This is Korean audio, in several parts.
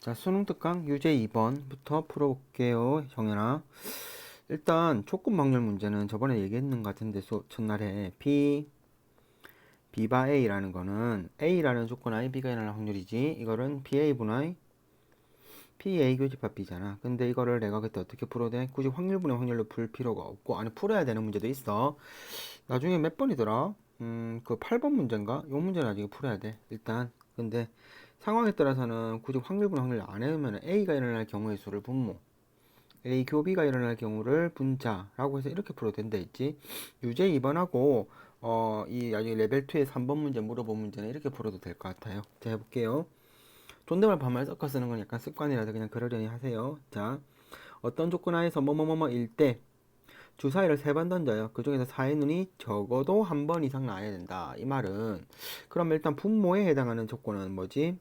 자, 수능 특강 유제 2번부터 풀어볼게요, 정연아. 일단 조건 확률 문제는 저번에 얘기했는 것 같은데 첫날에 B바 A라는 거는 A라는 조건 I, B가 일어날 확률이지. 이거는 BA분의 PA 교집합 B잖아. 근데 이거를 내가 그때 어떻게 풀어야 돼? 굳이 확률분의 확률로 풀 필요가 없고 안에 풀어야 되는 문제도 있어. 나중에 몇 번이더라? 그 8번 문제인가? 요 문제는 나중에 풀어야 돼. 일단. 근데 상황에 따라서는 굳이 확률분의 확률 안 해놓으면 A가 일어날 경우의 수를 분모, A 교비가 일어날 경우를 분자라고 해서 이렇게 풀어도 된다 했지. 유제 2번하고 이 나중에 레벨 2의 3번 문제 물어본 문제는 이렇게 풀어도 될 것 같아요. 자, 해볼게요. 존댓말 반말 섞어 쓰는 건 약간 습관이라서 그냥 그러려니 하세요. 자, 어떤 조건 하에서 뭐뭐뭐뭐일 때 주사위를 3번 던져요. 그 중에서 사의 눈이 적어도 한 번 이상 나야 된다. 이 말은 그럼 일단 분모에 해당하는 조건은 뭐지?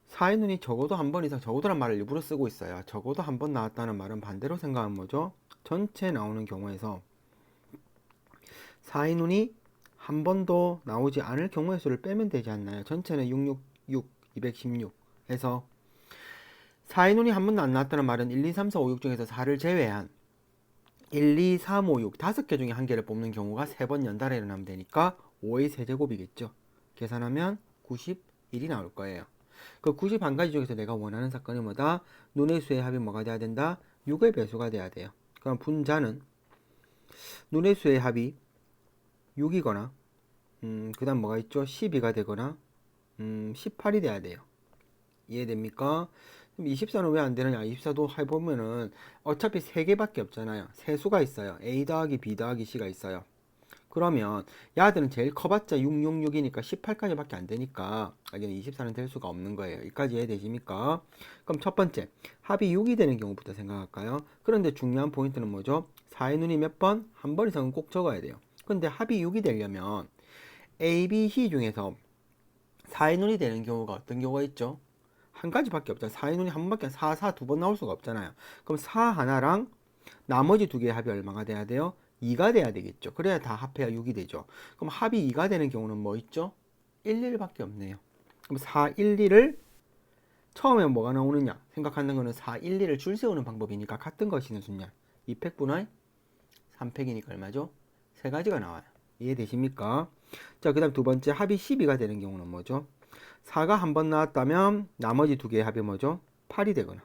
사의 눈이 적어도 한 번 이상, 적어도란 말을 일부러 쓰고 있어요. 적어도 한 번 나왔다는 말은 반대로 생각하면 뭐죠? 전체 나오는 경우에서 사의 눈이 한 번도 나오지 않을 경우의 수를 빼면 되지 않나요? 전체는 666, 216 해서 사의 눈이 한 번도 안 나왔다는 말은 1, 2, 3, 4, 5, 6 중에서 4를 제외한 1, 2, 3, 5, 6 다섯 개 중에 한 개를 뽑는 경우가 3번 연달아 일어나면 되니까 5의 세제곱이겠죠. 계산하면 91이 나올 거예요. 그 91가지 중에서 내가 원하는 사건이 뭐다? 눈의 수의 합이 뭐가 돼야 된다? 6의 배수가 돼야 돼요. 그럼 분자는 눈의 수의 합이 6이거나 그 다음 뭐가 있죠? 12가 되거나 18이 돼야 돼요. 이해됩니까? 그럼 24는 왜 안 되느냐? 24도 해보면은 어차피 3개밖에 없잖아요. 세수가 있어요. A 더하기 B 더하기 C가 있어요. 그러면 야들은 제일 커봤자 666이니까 18까지밖에 안 되니까 여기는 24는 될 수가 없는 거예요. 여기까지 이해되십니까? 그럼 첫 번째 합이 6이 되는 경우부터 생각할까요? 그런데 중요한 포인트는 뭐죠? 4의 눈이 몇 번? 한 번 이상은 꼭 적어야 돼요. 근데 합이 6이 되려면 A, B, C 중에서 4의 눈이 되는 경우가 어떤 경우가 있죠? 한 가지밖에 없잖아요. 4의 눈이 한 번밖에 4 두 번 나올 수가 없잖아요. 그럼 4 하나랑 나머지 두 개의 합이 얼마가 돼야 돼요? 2가 돼야 되겠죠. 그래야 다 합해야 6이 되죠. 그럼 합이 2가 되는 경우는 뭐 있죠? 1, 1밖에 없네요. 그럼 4, 1, 2를 처음에 뭐가 나오느냐 생각하는 거는 4, 1, 2를 줄 세우는 방법이니까 같은 것이는 순열 2팩분의 3팩이니까 얼마죠? 세 가지가 나와요. 이해되십니까? 자, 그 다음 두 번째 합이 12가 되는 경우는 뭐죠? 4가 한 번 나왔다면 나머지 두 개의 합이 뭐죠? 8이 되거나.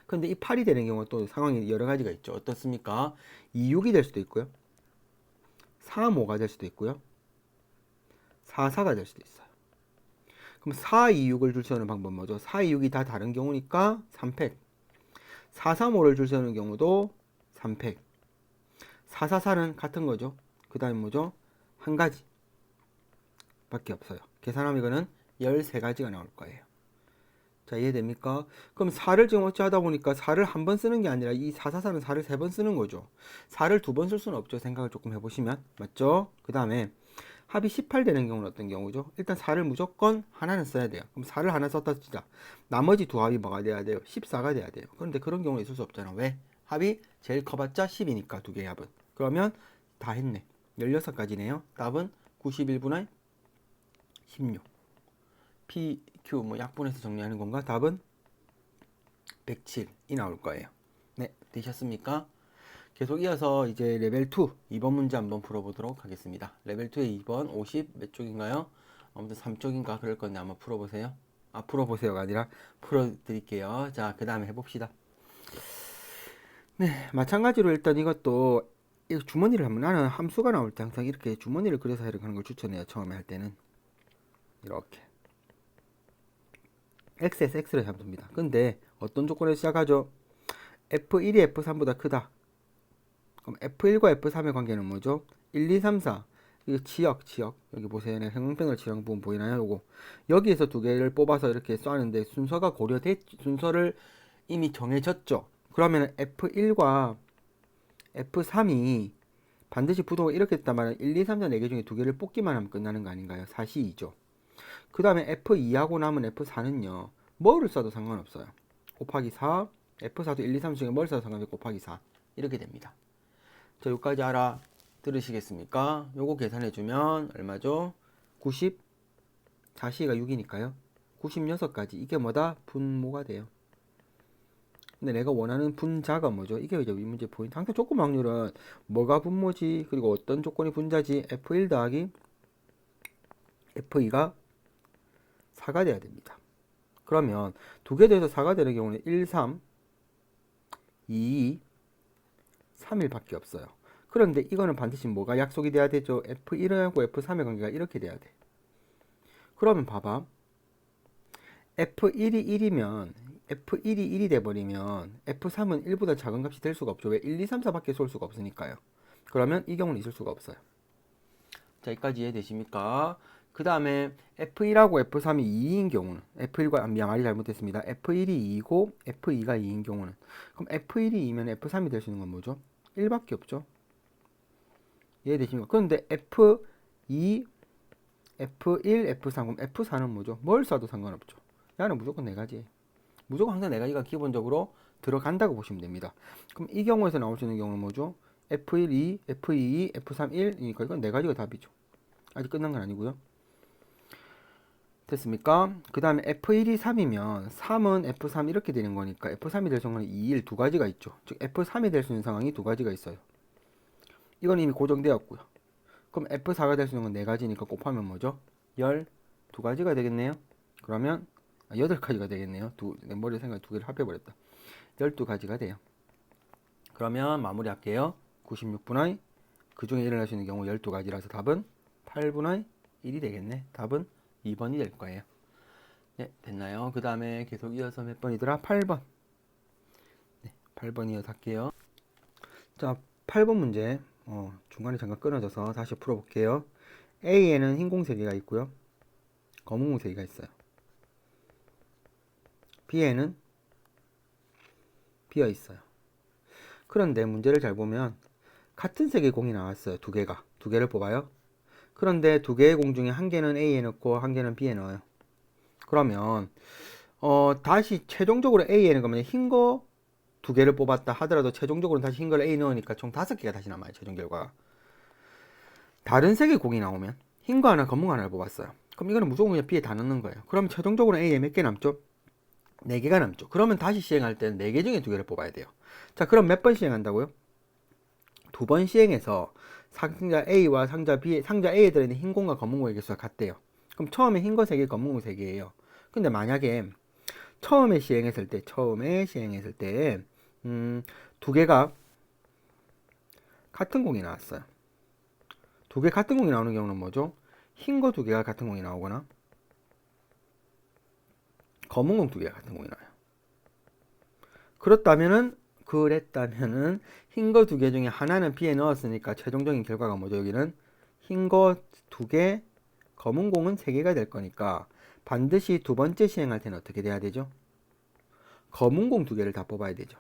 근데 이 8이 되는 경우 또 상황이 여러 가지가 있죠. 어떻습니까? 2, 6이 될 수도 있고요. 4, 5가 될 수도 있고요. 4, 4가 될 수도 있어요. 그럼 4, 2, 6을 줄 세우는 방법은 뭐죠? 4, 2, 6이 다 다른 경우니까 3팩. 4, 3, 5를 줄 세우는 경우도 3팩. 4, 4, 4는 같은 거죠. 그 다음에 뭐죠? 한 가지 밖에 없어요. 계산하면 이거는 13가지가 나올 거예요. 자, 이해됩니까? 그럼 4를 지금 어찌 하다 보니까 4를 한 번 쓰는 게 아니라 이 4, 4, 4는 4를 3번 쓰는 거죠. 4를 두 번 쓸 수는 없죠. 생각을 조금 해보시면. 맞죠? 그 다음에 합이 18 되는 경우는 어떤 경우죠? 일단 4를 무조건 하나는 써야 돼요. 그럼 4를 하나 썼다 치자. 나머지 두 합이 뭐가 돼야 돼요? 14가 돼야 돼요. 그런데 그런 경우는 있을 수 없잖아. 왜? 합이 제일 커봤자 10이니까 두 개의 합은. 그러면 다 했네. 16가지네요. 답은 91분의 16. PQ 뭐 약분해서 정리하는 건가? 답은 107이 나올 거예요. 네, 되셨습니까? 계속 이어서 이제 레벨 2 2번 문제 한번 풀어보도록 하겠습니다. 레벨 2의 2번 50 몇 쪽인가요? 아무튼 3쪽인가 그럴 건데 한번 풀어보세요. 아, 풀어보세요가 아니라 풀어드릴게요. 자, 그 다음에 해봅시다. 네, 마찬가지로 일단 이것도 이 주머니를 하면 나는 함수가 나올 때 항상 이렇게 주머니를 그려서 하는 걸 추천해요. 처음에 할 때는 이렇게 x에서 x를 함수입니다. 근데 어떤 조건에서 시작하죠? f1이 f3보다 크다. 그럼 F1과 F3의 관계는 뭐죠? 1, 2, 3, 4. 이거 지역. 여기 보세요. 형광펜으로 칠한 부분 보이나요? 요거. 여기에서 두 개를 뽑아서 이렇게 쏘는데 순서를 이미 정해졌죠. 그러면 F1과 F3이 반드시 부도가 이렇게 됐단 말은 1, 2, 3, 4, 4개 중에 두 개를 뽑기만 하면 끝나는 거 아닌가요? 4시2죠. 그 다음에 F2하고 남은 F4는요. 뭐를 써도 상관없어요. 곱하기 4, F4도 1, 2, 3 중에 뭘 써도 상관없고 곱하기 4. 이렇게 됩니다. 자, 여기까지 알아 들으시겠습니까? 요거 계산해주면 얼마죠? 90, 4시가 6이니까요. 96가지. 이게 뭐다? 분모가 돼요. 근데 내가 원하는 분자가 뭐죠? 이게 이제 이 문제 포인트. 항상 조건 확률은 뭐가 분모지, 그리고 어떤 조건이 분자지, F1 더하기 F2가 4가 돼야 됩니다. 그러면 두 개 더해서 4가 되는 경우는 1, 3, 2, 3일 밖에 없어요. 그런데 이거는 반드시 뭐가 약속이 돼야 되죠? F1하고 F3의 관계가 이렇게 돼야 돼. 그러면 봐봐. F1이 1이면 F1이 1이 돼버리면 F3은 1보다 작은 값이 될 수가 없죠. 왜? 1, 2, 3, 4밖에 쏠 수가 없으니까요. 그러면 이 경우는 있을 수가 없어요. 자, 여기까지 이해되십니까? 그 다음에 F1하고 F3이 2인 경우는 F1과 말이 잘못됐습니다. F1이 2이고 F2가 2인 경우는 그럼 F1이 2면 F3이 될 수 있는 건 뭐죠? 1밖에 없죠. 이해되십니까? 그런데 F2, F1, F3 그럼 F4는 뭐죠? 뭘 써도 상관없죠. 야는 무조건 4가지. 무조건 항상 4가지가 기본적으로 들어간다고 보시면 됩니다. 그럼 이 경우에서 나올 수 있는 경우는 뭐죠? F1, 2, F2, 2, F3, 1이니까 이건 4가지가 답이죠. 아직 끝난 건 아니고요. 됐습니까? 그 다음에 F1이 3이면 3은 F3 이렇게 되는 거니까 F3이 될 상황은 2, 1 두 가지가 있죠. 즉 F3이 될 수 있는 상황이 두 가지가 있어요. 이건 이미 고정되었고요. 그럼 F4가 될 수 있는 건 4가지니까 곱하면 뭐죠? 12가지가 되겠네요. 그러면 8가지가 되겠네요. 내 머리 생각에 두 개를 합해버렸다. 12가지가 돼요. 그러면 마무리할게요. 96분의 그 중에 일어날 수 있는 경우 12가지라서 답은 8분의 1이 되겠네. 답은 2번이 될 거예요. 네, 됐나요? 그 다음에 계속 이어서 몇 번이더라? 8번. 네, 8번 이어서 할게요. 자, 8번 문제. 중간에 잠깐 끊어져서 다시 풀어볼게요. A에는 흰 공세개가 있고요. 검은 공세개가 있어요. B에는 비어 있어요. 그런데 문제를 잘 보면 같은 색의 공이 나왔어요. 두 개를 뽑아요. 그런데 두 개의 공 중에 한 개는 A에 넣고 한 개는 B에 넣어요. 그러면 다시 최종적으로 A에 넣은 거면 흰 거 두 개를 뽑았다 하더라도 최종적으로 다시 흰 걸 A 넣으니까 총 5개가 다시 남아요. 최종 결과. 다른 색의 공이 나오면 흰 거 하나, 검은 거 하나를 뽑았어요. 그럼 이거는 무조건 그냥 B에 다 넣는 거예요. 그럼 최종적으로 A에 몇 개 남죠? 4개가 남죠. 그러면 다시 시행할 때는 4개 중에 2개를 뽑아야 돼요. 자, 그럼 몇 번 시행한다고요? 2번 시행해서 상자 A와 상자 A에 들어있는 흰 공과 검은 공의 개수가 같대요. 그럼 처음에 흰 거 3개, 검은 거 3개예요. 근데 만약에 처음에 시행했을 때 두 개가 같은 공이 나왔어요. 두 개 같은 공이 나오는 경우는 뭐죠? 흰 거 2개가 같은 공이 나오거나 검은 공 2개가 같은 공이 나와요. 그랬다면은 흰 거 2개 중에 하나는 B에 넣었으니까 최종적인 결과가 뭐죠? 여기는 흰 거 2개, 검은 공은 3개가 될 거니까 반드시 두 번째 시행할 때는 어떻게 돼야 되죠? 검은 공 2개를 다 뽑아야 되죠.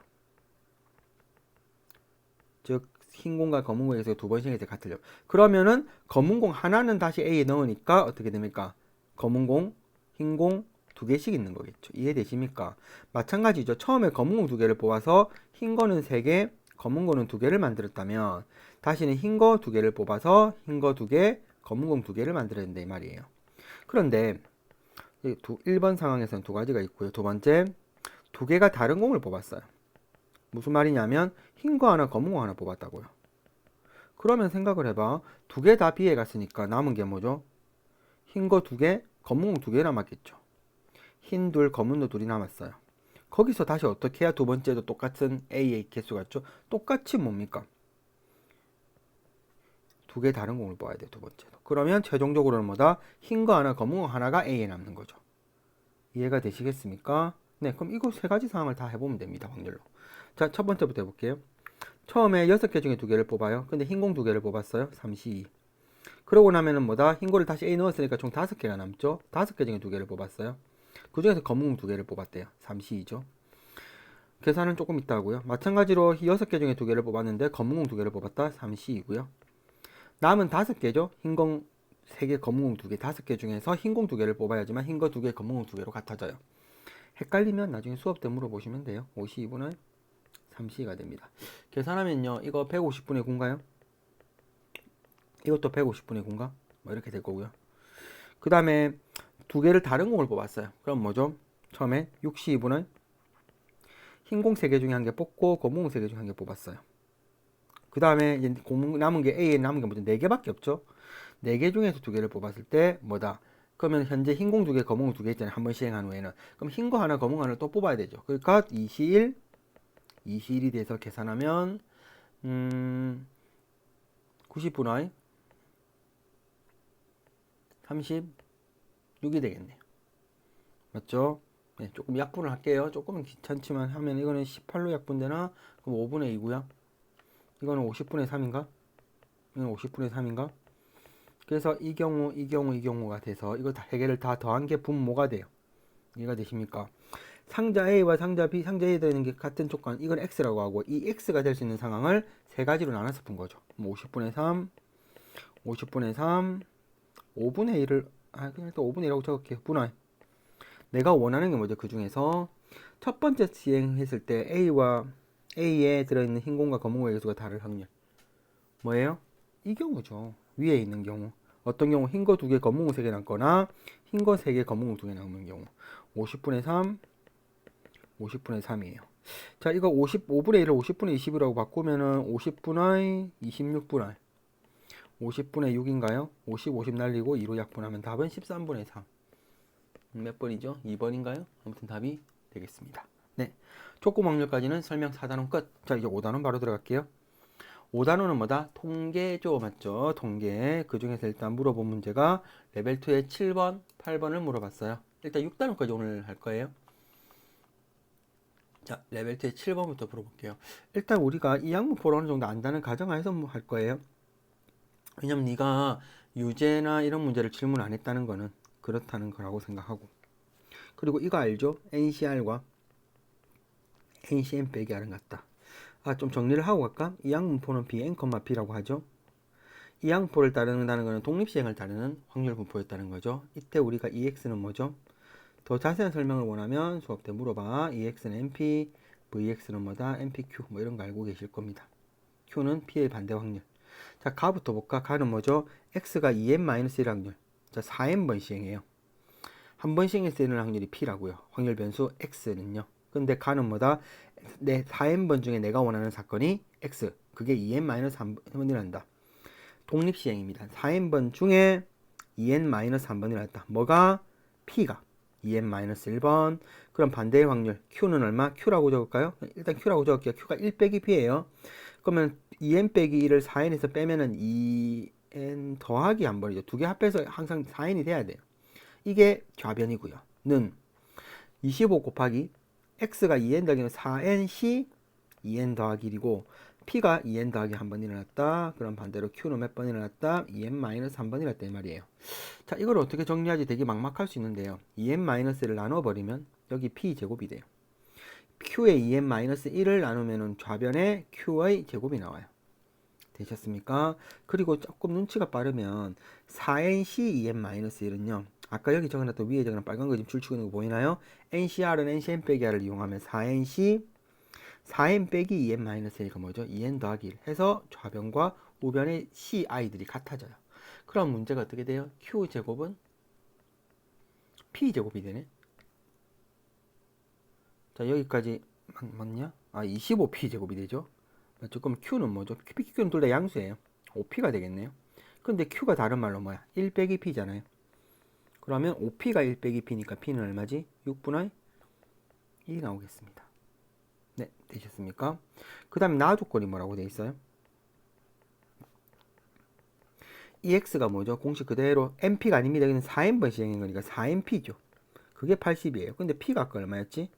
즉 흰 공과 검은 공에서 두 번 시행해서 같으려. 그러면은 검은 공 하나는 다시 A에 넣으니까 어떻게 됩니까? 검은 공, 흰 공 2개씩 있는 거겠죠. 이해되십니까? 마찬가지죠. 처음에 검은 공 2개를 뽑아서 흰 거는 3개, 검은 거는 2개를 만들었다면 다시는 흰 거 2개를 뽑아서 흰 거 2개, 검은 공 2개를 만들어야 된다 이 말이에요. 그런데 1번 상황에서는 두 가지가 있고요. 두 번째, 2개가 다른 공을 뽑았어요. 무슨 말이냐면 흰 거 하나, 검은 거 하나 뽑았다고요. 그러면 생각을 해봐. 2개 다 B에 갔으니까 남은 게 뭐죠? 흰 거 2개, 검은 공 2개 남았겠죠. 흰 둘, 검은 도 둘이 남았어요. 거기서 다시 어떻게 해야 두 번째도 똑같은 A의 개수가 있죠? 똑같이 뭡니까? 2개 다른 공을 뽑아야 돼요. 두 번째도. 그러면 최종적으로는 뭐다? 흰 거 하나, 검은 거 하나가 A에 남는 거죠. 이해가 되시겠습니까? 네, 그럼 이거 3가지 상황을 다 해보면 됩니다. 확률로. 자, 첫 번째부터 해볼게요. 처음에 6개 중에 2개를 뽑아요. 근데 흰 공 2개를 뽑았어요. 3, 2. 그러고 나면은 뭐다? 흰 거를 다시 A 넣었으니까 총 5개가 남죠? 5개 중에 2개를 뽑았어요. 그 중에서 검은 공 2개를 뽑았대요. 3, 2죠. 계산은 조금 있다 하고요. 마찬가지로 6개 중에 2개를 뽑았는데 검은 공 2개를 뽑았다. 3, 2이고요. 남은 5개죠. 흰 공 3개, 검은 공 2개, 5개 중에서 흰 공 2개를 뽑아야지만 흰 거 2개, 검은 공 2개로 같아져요. 헷갈리면 나중에 수업 때 물어보시면 돼요. 52분의 3C가 됩니다. 계산하면요. 이거 150분의 9인가요? 이것도 150분의 9인가? 뭐 이렇게 될 거고요. 그 다음에 두 개를 다른 공을 뽑았어요. 그럼 뭐죠? 처음에 62분의 흰 공 3개 중에 한 개 뽑고 검은 공 3개 중에 한 개 뽑았어요. 그 다음에 이제 남은 게 A에 남은 게 뭐죠? 4개밖에 없죠. 4개 중에서 2개를 뽑았을 때 뭐다? 그러면 현재 흰 공 2개, 검은 공 2개 있잖아요. 한 번 시행한 후에는. 그럼 흰 거 하나, 검은 거 하나를 또 뽑아야 되죠. 그러니까 21이 돼서 계산하면 90분의 36이 되겠네요. 맞죠? 네, 조금 약분을 할게요. 조금은 귀찮지만 하면 이거는 18로 약분되나? 그럼 5분의 2고요. 이거는 50분의 3인가? 이건 50분의 3인가? 그래서 이 경우가 돼서 이거 다 해결을 다 더한 게 분모가 돼요. 이해가 되십니까? 상자 A와 상자 B, 상자 A에 되는 게 같은 조건, 이건 X라고 하고 이 X가 될 수 있는 상황을 세 가지로 나눠서 푼 거죠. 50분의 3, 50분의 3, 5분의 1을 그냥 일단 5분의 1이라고 적을게요. 분할. 내가 원하는 게 뭐죠? 그 중에서 첫 번째 시행했을 때 A에 들어있는 흰 공과 검은 공의 개수가 다를 확률. 뭐예요? 이 경우죠. 위에 있는 경우. 어떤 경우 흰 거 2개, 검은 거 3개 남거나 흰 거 3개, 검은 거 2개 남는 경우. 50분의 3, 50분의 3이에요. 자, 이거 55분의 1을 50분의 20이라고 바꾸면은 50분의 26분의 50분의 6인가요? 50 날리고 2로 약분하면 답은 13분의 3. 몇 번이죠? 2번인가요? 아무튼 답이 되겠습니다. 네. 촉구 확률까지는 설명 4단원 끝. 자, 이제 5단원 바로 들어갈게요. 5단원은 뭐다? 통계죠. 맞죠? 통계. 그 중에서 일단 물어본 문제가 레벨 2의 7번, 8번을 물어봤어요. 일단 6단원까지 오늘 할 거예요. 자, 레벨 2의 7번부터 풀어볼게요. 일단 우리가 이 약분포를 어느 정도 안다는 가정하에서 뭐 할 거예요. 왜냐면 네가 유제나 이런 문제를 질문 안 했다는 거는 그렇다는 거라고 생각하고. 그리고 이거 알죠? NCR과 NCM 빼기 R은 같다. 좀 정리를 하고 갈까? 이 약분포는 Bn, B라고 하죠. 이 양포를 따르는다는 것은 독립시행을 따르는 확률 분포였다는 거죠. 이때 우리가 EX는 뭐죠? 더 자세한 설명을 원하면 수업 때 물어봐. EX는 NP, VX는 뭐다? NPQ 뭐 이런 거 알고 계실 겁니다. Q는 P의 반대 확률. 자, 가부터 볼까? 가는 뭐죠? X가 2n-1 확률. 자, 4n번 시행해요. 한 번 시행해서 되는 확률이 P라고요. 확률 변수 X는요. 근데 가는 뭐다? 4n번 중에 내가 원하는 사건이 X. 그게 2n-3번이란다. 독립시행입니다. 4n번 중에 2n-3번이 나왔다. 뭐가? P가 2n-1번. 그럼 반대의 확률 Q는 얼마? Q라고 적을까요? 일단 Q라고 적을게요. Q가 1 빼기 P예요. 그러면 2n 빼기 1을 4n에서 빼면은 2n 더하기 한 번이죠. 두 개 합해서 항상 4n이 돼야 돼요. 이게 좌변이고요. 는 25 곱하기 x가 2n 더하기 4nc 2n 더하기 1이고 P가 2n 더하기 한 번 일어났다. 그럼 반대로 Q는 몇 번 일어났다? 2n-3번 일어났다 이 말이에요. 자, 이걸 어떻게 정리하지? 되게 막막할 수 있는데요. 2n-를 나눠버리면 여기 P 제곱이 돼요. Q의 2n-1을 나누면 좌변에 Q의 제곱이 나와요. 되셨습니까? 그리고 조금 눈치가 빠르면 4nc 2n-1은요. 아까 여기 적어놨던 위에 적어놓은 빨간 거 지금 줄치고 있는 거 보이나요? NCR은 NCN 빼기 R을 이용하면 4n 빼기 2n-1가 뭐죠? 2n 더하기 1 해서 좌변과 우변의 CI들이 같아져요. 그럼 문제가 어떻게 돼요? Q제곱은 P제곱이 되네. 자, 여기까지 맞냐? 25P제곱이 되죠. 맞죠? 그럼 Q는 뭐죠? Q는 둘 다 양수예요. 5P가 되겠네요. 근데 Q가 다른 말로 뭐야? 1 빼기 P잖아요. 그러면 5P가 1 빼기 P니까 P는 얼마지? 6분의 1이 나오겠습니다. 네, 되셨습니까? 그 다음에 나 조건이 뭐라고 돼 있어요? EX가 뭐죠? 공식 그대로 NP가 아닙니다. 여기는 4n번 시행한 거니까 4nP죠. 그게 80이에요. 근데 P가 아까 얼마였지?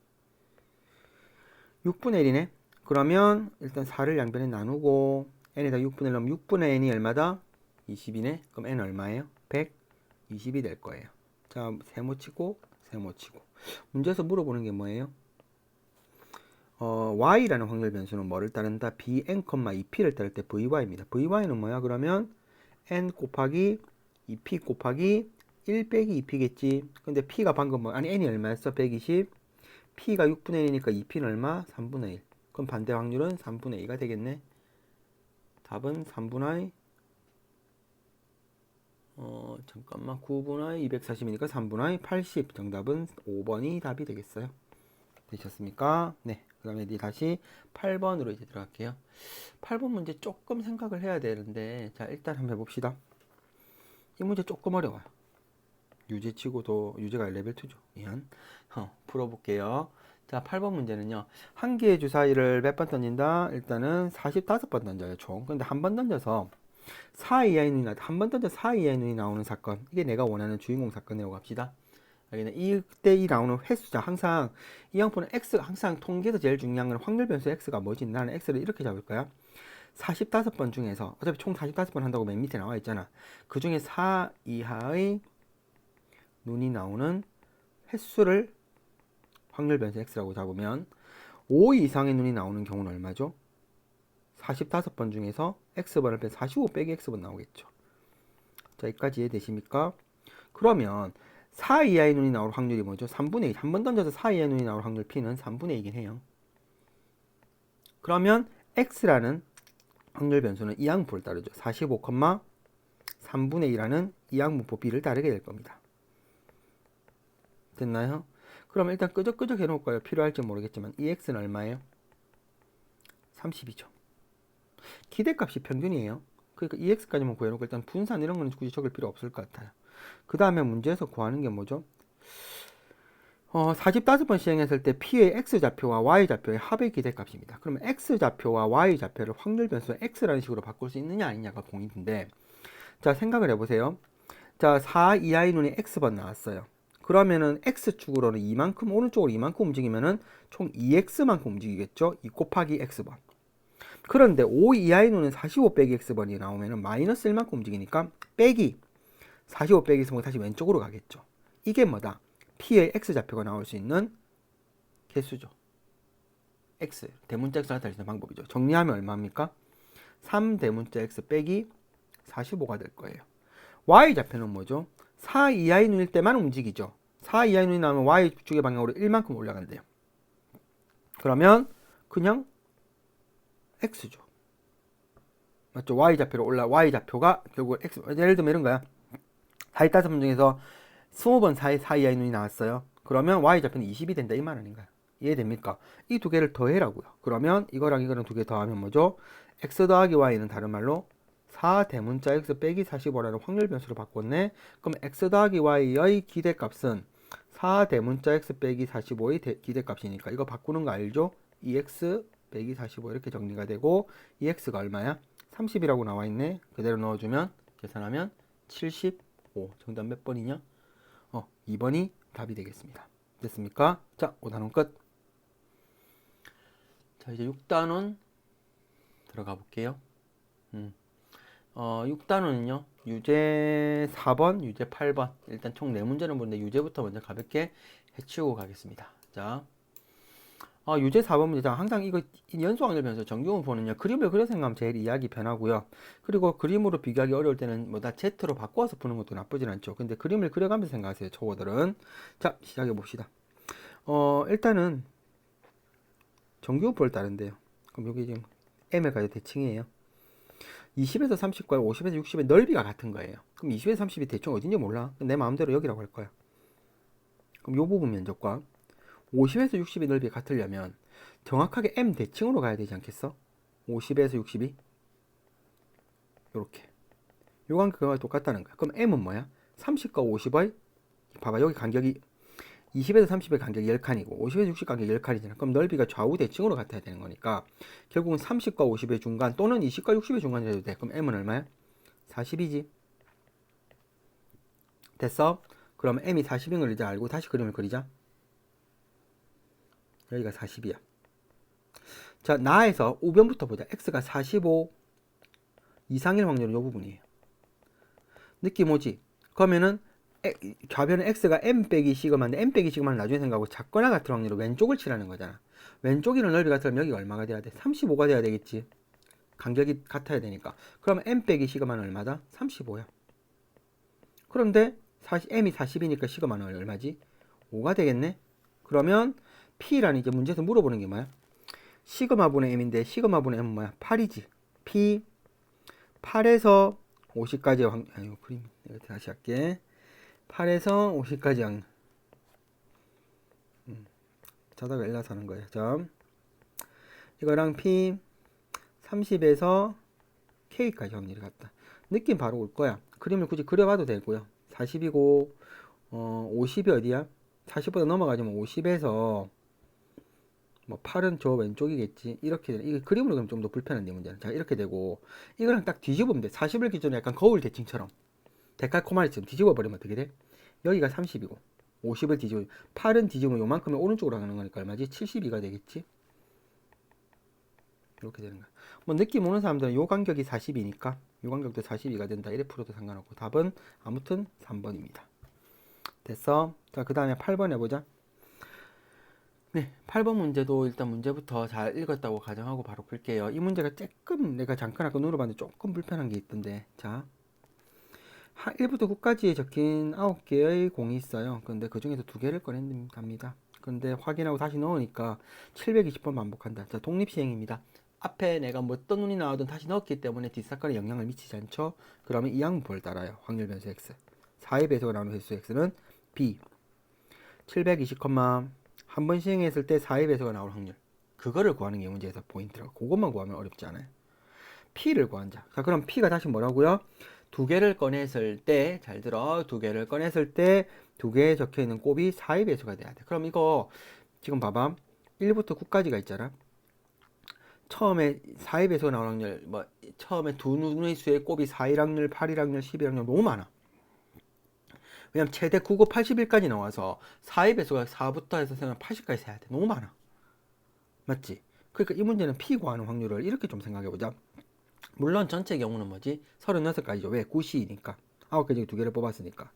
6분의 1이네. 그러면 일단 4를 양변에 나누고 n에다 6분의 1 넣으면 6분의 n이 얼마다? 20이네. 그럼 n 얼마예요? 120이 될 거예요. 자, 세모치고 세모치고. 문제에서 물어보는 게 뭐예요? y라는 확률 변수는 뭐를 따른다? bn, 2p를 따를 때 vy입니다. vy는 뭐야? 그러면 n 곱하기 2p 곱하기 1 빼기 2p겠지. 근데 p가 방금 뭐, n이 얼마였어? 120. p가 6분의 1이니까 2p는 얼마? 3분의 1. 그럼 반대 확률은 3분의 2가 되겠네. 답은 3분의 잠깐만 9분의 240이니까 3분의 80 정답은 5번이 답이 되겠어요. 되셨습니까? 네. 그 다음에 다시 8번으로 이제 들어갈게요. 8번 문제 조금 생각을 해야 되는데 자 일단 한번 해봅시다. 이 문제 조금 어려워요. 유제치고도 유제가 레벨 2죠. 미안. 풀어볼게요. 자 8번 문제는요. 한 개의 주사위를 몇 번 던진다? 일단은 45번 던져요 총. 근데 한 번 던져서 4 이하의 눈이 한 번 던져 4 이하의 눈이 나오는 사건. 이게 내가 원하는 주인공 사건이라고 합시다. 이때 이 나오는 횟수자 항상 이 형태는 x 항상 통계에서 제일 중요한 건 확률 변수 x가 뭐지? 나는 x를 이렇게 잡을 거야. 45번 중에서 어차피 총 45번 한다고 맨 밑에 나와 있잖아. 그 중에 4 이하의 눈이 나오는 횟수를 확률 변수 x라고 잡으면 5 이상의 눈이 나오는 경우는 얼마죠? 45번 중에서 x번을 빼 45 빼기 x번 나오겠죠. 자, 여기까지 이해되십니까? 그러면 4 이하의 눈이 나올 확률이 뭐죠? 3분의 1. 한 번 던져서 4 이하의 눈이 나올 확률 P는 3분의 2이긴 해요. 그러면 X라는 확률 변수는 이항분포를 따르죠. 45, 3분의 2라는 이항분포 B를 따르게 될 겁니다. 됐나요? 그럼 일단 끄적끄적 해놓을까요? 필요할지 모르겠지만 이 X는 얼마예요? 30이죠. 기대값이 평균이에요. 그러니까 이 X까지만 구해놓고 일단 분산 이런 거는 굳이 적을 필요 없을 것 같아요. 그 다음에 문제에서 구하는 게 뭐죠? 45번 시행했을 때 P의 X좌표와 Y좌표의 합의 기대값입니다. 그러면 X좌표와 Y좌표를 확률 변수 X라는 식으로 바꿀 수 있느냐 아니냐가 공인인데, 자 생각을 해보세요. 자 4 이하의 눈이 X번 나왔어요. 그러면은 X축으로는 이만큼 오른쪽으로 이만큼 움직이면은 총 2X만큼 움직이겠죠. 2 곱하기 X번. 그런데 5 이하의 눈은 45 빼기 X번이 나오면은 마이너스 1만큼 움직이니까 빼기 45 빼기 X번 다시 왼쪽으로 가겠죠. 이게 뭐다? P의 X좌표가 나올 수 있는 개수죠. X, 대문자 X를 나타낼 수 있는 방법이죠. 정리하면 얼마입니까? 3 대문자 X 빼기 45가 될 거예요. Y좌표는 뭐죠? 4 이하의 눈일 때만 움직이죠. 4 이하의 눈이 나오면 Y축의 방향으로 1만큼 올라간대요. 그러면 그냥 X죠. 맞죠? Y좌표가 결국 X, 예를 들면 이런 거야. 45번 중에서 20번 4 이하의 눈이 나왔어요. 그러면 Y좌표는 20이 된다 이 말 아닌가요? 이해됩니까? 이 두 개를 더해라고요. 그러면 이거랑 이거랑 두 개 더하면 뭐죠? X 더하기 Y는 다른 말로 4 대문자 X 빼기 45라는 확률 변수로 바꿨네. 그럼 X 더하기 Y의 기대값은 4 대문자 X 빼기 45의 기대값이니까 이거 바꾸는 거 알죠? 2X 빼기 45 이렇게 정리가 되고 2X가 얼마야? 30이라고 나와 있네. 그대로 넣어주면 계산하면 75. 정답 몇 번이냐? 2번이 답이 되겠습니다. 됐습니까? 자, 5단원 끝. 자, 이제 6단원 들어가 볼게요. 6단원은요, 유제 4번, 유제 8번. 일단 총 4문제는 보는데 유제부터 먼저 가볍게 해치우고 가겠습니다. 자, 유제 4번 문제. 항상 이거 연수 확률 변수 정규분포는요, 그림을 그려서 생각하면 제일 이해하기 편하고요. 그리고 그림으로 비교하기 어려울 때는 뭐다 Z로 바꿔서 푸는 것도 나쁘진 않죠. 근데 그림을 그려가면서 생각하세요, 초보들은. 자, 시작해 봅시다. 일단은 정규분포를 따른대요. 그럼 여기 지금 M을 가지고 대칭이에요. 20에서 30과 50에서 60의 넓이가 같은 거예요. 그럼 20에서 30이 대충 어딘지 몰라. 내 마음대로 여기라고 할 거야. 그럼 요 부분 면적과 50에서 60의 넓이가 같으려면 정확하게 M 대칭으로 가야 되지 않겠어? 50에서 60이 요렇게 요 간격과 똑같다는 거야. 그럼 M은 뭐야? 30과 50의 봐봐 여기 간격이 20에서 30의 간격이 10칸이고 50에서 60 간격이 10칸이잖아. 그럼 넓이가 좌우 대칭으로 같아야 되는 거니까 결국은 30과 50의 중간 또는 20과 60의 중간이라도 돼. 그럼 M은 얼마야? 40이지. 됐어? 그럼 M이 40인 걸 이제 알고 다시 그림을 그리자. 여기가 40이야. 자, 나에서 우변부터 보자. X가 45 이상일 확률은 이 부분이에요. 느낌 오지? 그러면은 좌변은 X가 M 빼기 시그마인데 M 빼기 시그마는 나중에 생각하고 작거나 같은 확률로 왼쪽을 칠하는 거잖아. 왼쪽이랑 넓이 같으면 여기가 얼마가 돼야 돼? 35가 돼야 되겠지. 간격이 같아야 되니까. 그러면 M 빼기 시그마는 얼마다? 35야. 그런데 M이 40이니까 시그마는 얼마지? 5가 되겠네? 그러면 P라는 이제 문제에서 물어보는 게 뭐야? 시그마 분의 M인데 시그마 분의 M은 뭐야? 8이지. P 8에서 50까지의 확률, 아이고, 그림, 내가 다시 할게. 8에서 50까지 확률. 자다가 일어나서 하는 거예요. 점. 이거랑 P 30에서 K까지 확률이 같다. 느낌 바로 올 거야. 그림을 굳이 그려봐도 되고요. 40이고, 50이 어디야? 40보다 넘어가지면 50에서, 뭐, 8은 저 왼쪽이겠지. 이렇게, 이게 그림으로 그럼 좀 더 불편한데, 문제는. 자, 이렇게 되고, 이거랑 딱 뒤집으면 돼. 40을 기준으로 약간 거울 대칭처럼. 데칼코마니처럼 뒤집어 버리면 어떻게 돼? 여기가 30이고, 50을 뒤집어, 8은 뒤집으면 요만큼의 오른쪽으로 가는 거니까 얼마지? 72가 되겠지? 이렇게 되는 거야. 뭐 느낌 오는 사람들은 요 간격이 40이니까 요 간격도 42가 된다. 1%도 상관없고 답은 아무튼 3번입니다. 됐어? 자, 그 다음에 8번 해보자. 네, 8번 문제도 일단 문제부터 잘 읽었다고 가정하고 바로 풀게요. 이 문제가 조금 내가 잠깐 아까 눈으로 봤는데 조금 불편한 게 있던데. 자, 1부터 9까지에 적힌 9개의 공이 있어요. 그런데 그 중에서 2개를 꺼낸답니다. 그런데 확인하고 다시 넣으니까 720번 반복한다. 자, 독립시행입니다. 앞에 내가 뭐 어떤 눈이 나오든 다시 넣었기 때문에 뒷사건에 영향을 미치지 않죠. 그러면 이 양분법을 따라요. 확률 변수 x. 4의 배수가 나오는 배수 x는 b. 720, 한 번 시행했을 때 4의 배수가 나올 확률. 그거를 구하는 게 문제에서 포인트라고. 그것만 구하면 어렵지 않아요. p를 구한다. 자, 그럼 p가 다시 뭐라고요? 2개를 꺼냈을 때, 잘 들어. 2개를 꺼냈을 때 2개에 적혀 있는 곱이 4의 배수가 돼야 돼. 그럼 이거 지금 봐봐. 1부터 9까지가 있잖아. 처음에 4의 배수가 나올 확률, 뭐 처음에 두 눈의 수의 곱이 4일 확률, 8일 확률, 10일 확률 너무 많아. 왜냐면 최대 9, 9, 81까지 나와서 4의 배수가 4부터 해서 80까지 세야 돼. 너무 많아. 맞지? 그러니까 이 문제는 p 구하는 확률을 이렇게 좀 생각해보자. 물론 전체 경우는 뭐지? 36가지죠. 왜? 9시니까. 9개 중에 2개를 뽑았으니까.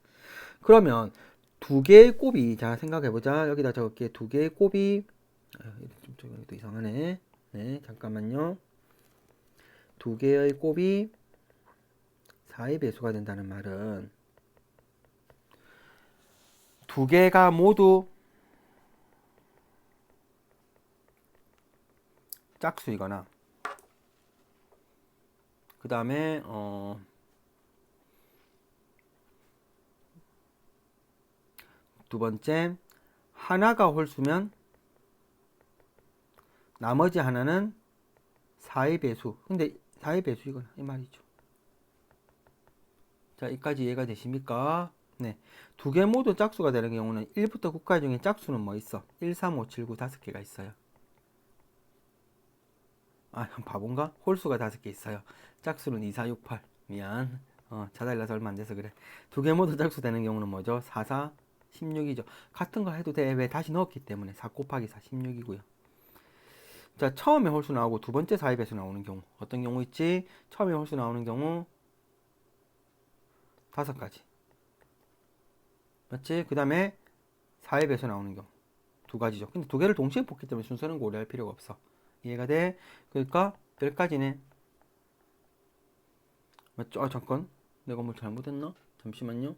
그러면 2개의 곱이, 자, 생각해보자. 여기다 적을게. 2개의 곱이, 좀 또 이상하네. 네, 잠깐만요. 2개의 곱이 4의 배수가 된다는 말은 2개가 모두 짝수이거나 그 다음에 두 번째 하나가 홀수면 나머지 하나는 4의 배수. 근데 4의 배수이거나 이 말이죠. 자, 여기까지 이해가 되십니까? 네. 2개 모두 짝수가 되는 경우는 1부터 9까지 중에 짝수는 뭐 있어? 1, 3, 5, 7, 9 5개가 있어요. 아, 바본가? 홀수가 5개 있어요. 짝수는 2, 4, 6, 8. 미안. 자달라서 얼마 안 돼서 그래. 2개 모두 짝수 되는 경우는 뭐죠? 4, 4, 16이죠. 같은 거 해도 돼. 왜? 다시 넣었기 때문에. 4 곱하기 4, 16이고요. 자, 처음에 홀수 나오고 두 번째 4의 배수 나오는 경우. 어떤 경우 있지? 처음에 홀수 나오는 경우 5가지. 맞지? 그 다음에 4의 배수 나오는 경우. 2가지죠. 근데 2개를 동시에 뽑기 때문에 순서는 고려할 필요가 없어. 이해가 돼? 그러니까 10가지네. 맞죠? 아, 잠깐. 내가 뭐 잘못했나? 잠시만요.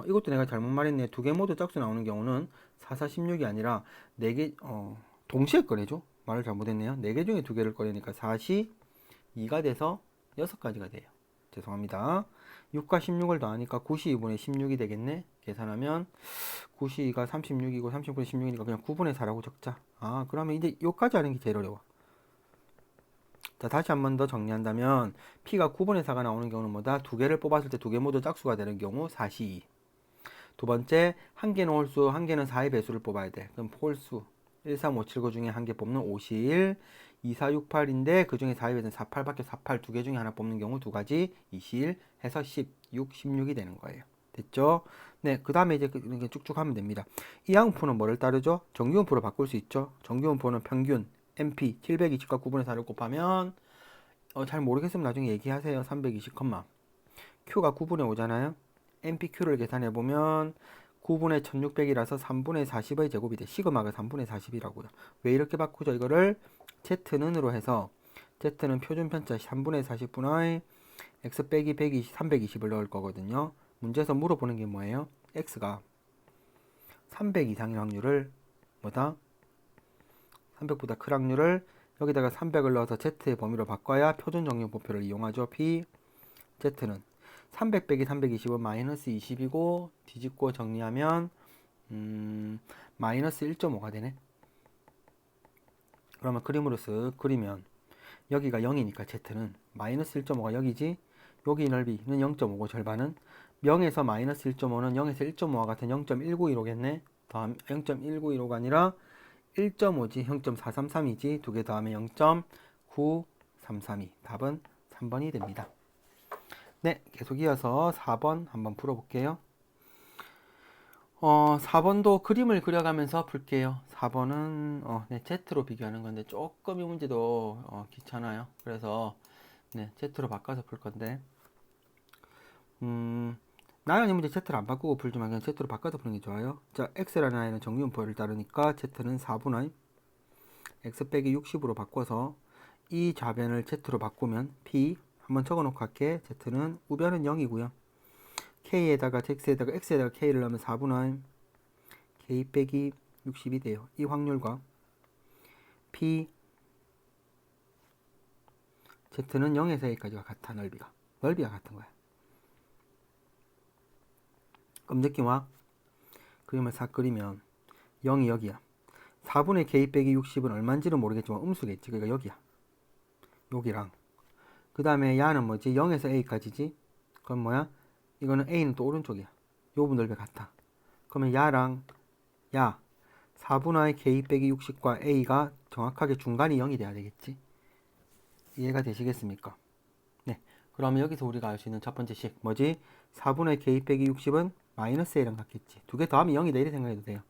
이것도 내가 잘못 말했네. 2개 모두 짝수 나오는 경우는 4, 4, 16이 아니라 4개, 동시에 꺼내죠? 말을 잘못했네요. 4개 중에 2개를 꺼내니까 4시 2가 돼서 6가지가 돼요. 죄송합니다. 6과 16을 더하니까 9시 2분의 16이 되겠네. 계산하면 9시 2가 36이고 39분의 16이니까 그냥 9분의 4라고 적자. 아, 그러면 이제 요까지 하는 게 제일 어려워. 자, 다시 한 번 더 정리한다면 P가 9분의 4가 나오는 경우는 뭐다? 2개를 뽑았을 때 2개 모두 짝수가 되는 경우 4시 2. 두 번째, 한 개는 홀수, 한 개는 4의 배수를 뽑아야 돼. 그럼 홀수 1, 3, 5, 7, 9 중에 한 개 뽑는 51, 2, 4, 6, 8인데 그 중에 4의 배수는 4, 8밖에 4, 8 두 개 중에 하나 뽑는 경우 2가지 21 해서 10, 6, 16이 되는 거예요. 됐죠? 네, 그 다음에 이제 이렇게 쭉쭉 하면 됩니다. 이 양분포는 뭐를 따르죠? 정규분포로 바꿀 수 있죠? 정규분포는 평균 MP 720과 9분의 4를 곱하면 잘 모르겠으면 나중에 얘기하세요. 320, Q가 9분의 5잖아요. MPQ를 계산해보면 9분의 1600이라서 3분의 40의 제곱이 돼. 시그마가 3분의 40이라고요. 왜 이렇게 바꾸죠? 이거를 Z는으로 해서 Z는 표준 편차 3분의 40분의 X 빼기 120, 320을 넣을 거거든요. 문제에서 물어보는 게 뭐예요? X가 300 이상인 확률을 뭐다? 300보다 큰 확률을 여기다가 300을 넣어서 Z의 범위로 바꿔야 표준 정렬 보표를 이용하죠. P Z는 300 빼기 320은 마이너스 20이고 뒤집고 정리하면 마이너스 1.5가 되네. 그러면 그림으로 쓱 그리면 여기가 0이니까 Z는 마이너스 1.5가 여기지. 여기 넓이는 0.5고 절반은 0에서 마이너스 1.5는 0에서 1.5와 같은 0.191호겠네. 더하면 0.191호가 아니라 1.5지 0.433이지. 두 개 더하면 0.9332. 답은 3번이 됩니다. 네, 계속 이어서 4번 한번 풀어볼게요. 4번도 그림을 그려가면서 풀게요. 4번은 네, Z로 비교하는 건데 조금 이 문제도 귀찮아요. 그래서 네, Z로 바꿔서 풀 건데 나연이 문제 Z를 안 바꾸고 풀지만 그냥 Z로 바꿔서 푸는 게 좋아요. 자, X라는 아이는 정리분포를 따르니까 Z는 4분의 X 빼기 60으로 바꿔서 이 좌변을 Z로 바꾸면 P 한번 적어놓고 할게. Z는 우변은 0이고요. K에다가 X에다가 K를 넣으면 4분의 K 빼기 60이 돼요. 이 확률과 P Z는 0에서 A까지가 같아. 넓이가 같은 거야. 그럼 느낌 와? 그림을 싹 그리면 0이 여기야. 4분의 K 빼기 60은 얼마인지는 모르겠지만 음수겠지. 그러니까 여기야. 여기랑 그 다음에 야는 뭐지? 0에서 A까지지. 그럼 뭐야? 이거는 A는 또 오른쪽이야. 요 부분 넓이 같아. 그러면 야랑 야 4분의 K 빼기 60과 A가 정확하게 중간이 0이 돼야 되겠지. 이해가 되시겠습니까? 네. 그러면 여기서 우리가 알 수 있는 첫 번째 식 뭐지? 4분의 K 빼기 60은 마이너스 A랑 같겠지. 두 개 더하면 0이다 이렇게 생각해도 돼요.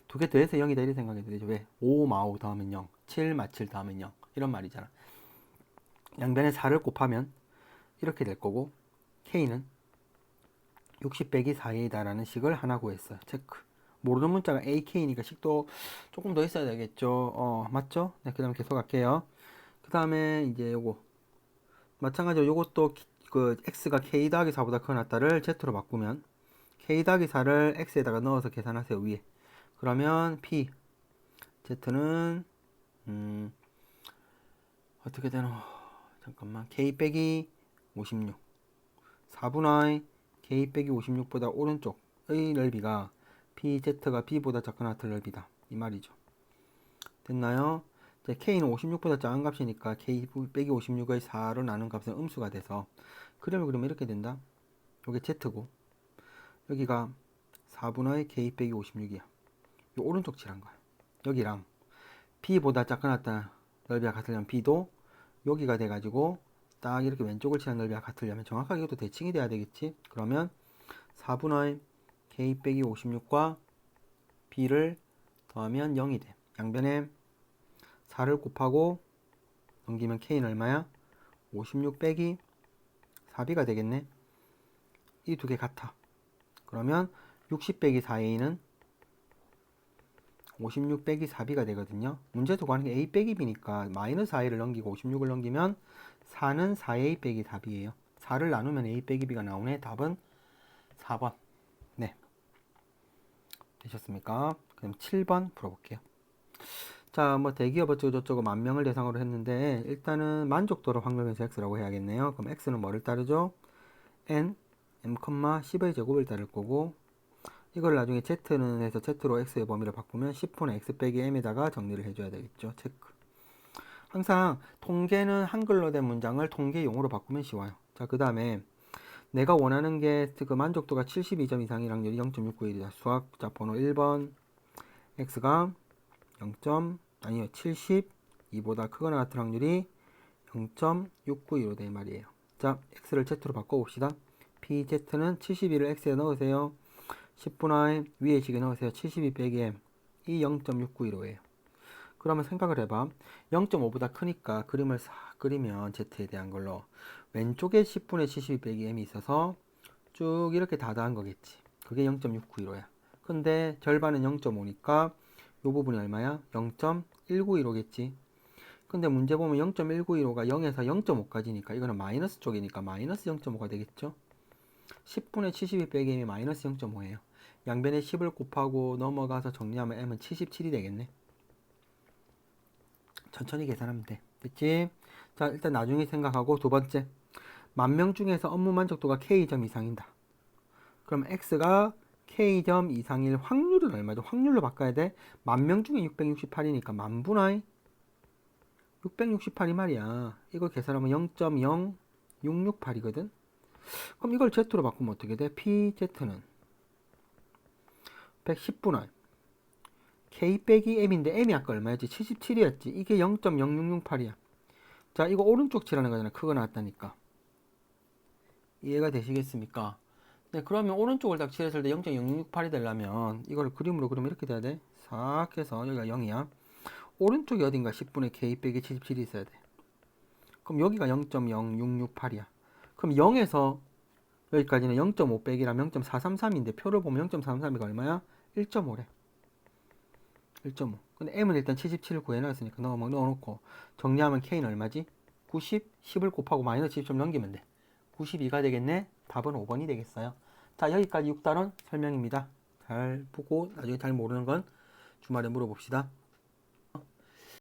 두 개 더해서 0이다 이렇게 생각해도 되죠. 왜? 5 마오 더하면 0, 7 마 7 더하면 0 이런 말이잖아. 양변에 4를 곱하면 이렇게 될 거고 K는 60 빼기 4A다 라는 식을 하나 구했어요. 체크. 모르는 문자가 AK니까 식도 조금 더 있어야 되겠죠. 맞죠? 네, 그 다음에 계속 할게요. 그 다음에 이제 요거 마찬가지로 요것도 그 X가 K 더하기 4보다 크거나 같다를 Z로 바꾸면 K 더하기 4를 X에다가 넣어서 계산하세요. 위에. 그러면 P Z는 어떻게 되노? 잠깐만. K 빼기 56 4분의 K 빼기 56보다 오른쪽의 넓이가 PZ가 B보다 작거나 같은 넓이다. 이 말이죠. 됐나요? K는 56보다 작은 값이니까 K 빼기 56의 4로 나눈 값은 음수가 돼서 그림을 그리면 이렇게 된다. 요게 Z고 여기가 4분의 K 빼기 56이야. 요 오른쪽 칠한 거야. 여기랑 B보다 작거나 같다 넓이가 같으려면 B도 여기가 돼가지고 딱 이렇게 왼쪽을 칠한 넓이가 같으려면 정확하게 이것도 대칭이 돼야 되겠지. 그러면 4분의 K 빼기 56과 B를 더하면 0이 돼. 양변에 4를 곱하고 넘기면 K는 얼마야? 56 빼기 4B가 되겠네. 이 두 개 같아. 그러면 60 빼기 4A는 56 빼기 4B가 되거든요. 문제에서 구하는 게 A 빼기 B니까 마이너스 4A를 넘기고 56을 넘기면 4는 4A 빼기 4B예요. 4를 나누면 A 빼기 B가 나오네. 답은 4번. 네. 되셨습니까? 그럼 7번 풀어볼게요. 자, 뭐 대기업 어쩌고저쩌고 만 명을 대상으로 했는데 일단은 만족도를 확률변수 x라고 해야겠네요. 그럼 x는 뭐를 따르죠? n, m, 10의 제곱을 따를 거고 이걸 나중에 z는 해서 z로 x의 범위를 바꾸면 10분의 x 빼기 m에다가 정리를 해줘야 되겠죠. 체크. 항상 통계는 한글로 된 문장을 통계용어로 바꾸면 쉬워요. 자, 그 다음에 내가 원하는 게 그 만족도가 72점 이상일 확률이 0.691이다. 수학자 번호 1번 x가 72보다 크거나 같은 확률이 0.692로 될 말이에요. 자, x를 z로 바꿔봅시다. pz는 72를 x에 넣으세요. 10분의 위에 식에 넣으세요. 72 빼기 m 이 0.691호예요. 그러면 생각을 해봐. 0.5보다 크니까 그림을 싹 그리면 z에 대한 걸로 왼쪽에 10분의 72 빼기 m이 있어서 쭉 이렇게 다 더한 거겠지. 그게 0.691호야. 근데 절반은 0.5니까 이 부분이 얼마야? 0.1915겠지. 근데 문제 보면 0.1915가 0에서 0.5까지니까 이거는 마이너스 쪽이니까 마이너스 0.5가 되겠죠. 10분의 72 빼기 m이 마이너스 0.5예요. 양변에 10을 곱하고 넘어가서 정리하면 m은 77이 되겠네. 천천히 계산하면 돼. 됐지? 자, 일단 나중에 생각하고 두 번째. 10,000명 중에서 업무 만족도가 K점 이상이다. 그럼 X가 K점 이상일 확률은 얼마죠? 확률로 바꿔야 돼. 10,000명 중에 668이니까 만분의 668이 말이야. 이걸 계산하면 0.0668이거든. 그럼 이걸 Z로 바꾸면 어떻게 돼? PZ는 110분의 K 빼기 M인데 M이 아까 얼마였지? 77이었지. 이게 0.0668이야. 자, 이거 오른쪽 칠하는 거잖아. 크거 나왔다니까. 이해가 되시겠습니까? 네, 그러면 오른쪽을 딱 칠했을 때 0.0668이 되려면 이걸 그림으로 그리면 이렇게 돼야 돼. 싹 해서 여기가 0이야. 오른쪽이 어딘가 10분의 K 빼기 77이 있어야 돼. 그럼 여기가 0.0668이야. 그럼 0에서 여기까지는 0.5 빼기라면 0.433인데 표를 보면 0.433이가 얼마야? 1.5래. 1.5. 근데 M은 일단 77을 구해놨으니까 넣어놓고 정리하면 K는 얼마지? 90? 10을 곱하고 마이너스 70점 넘기면 돼. 92가 되겠네. 답은 5번이 되겠어요. 자, 여기까지 6단원 설명입니다. 잘 보고 나중에 잘 모르는 건 주말에 물어봅시다.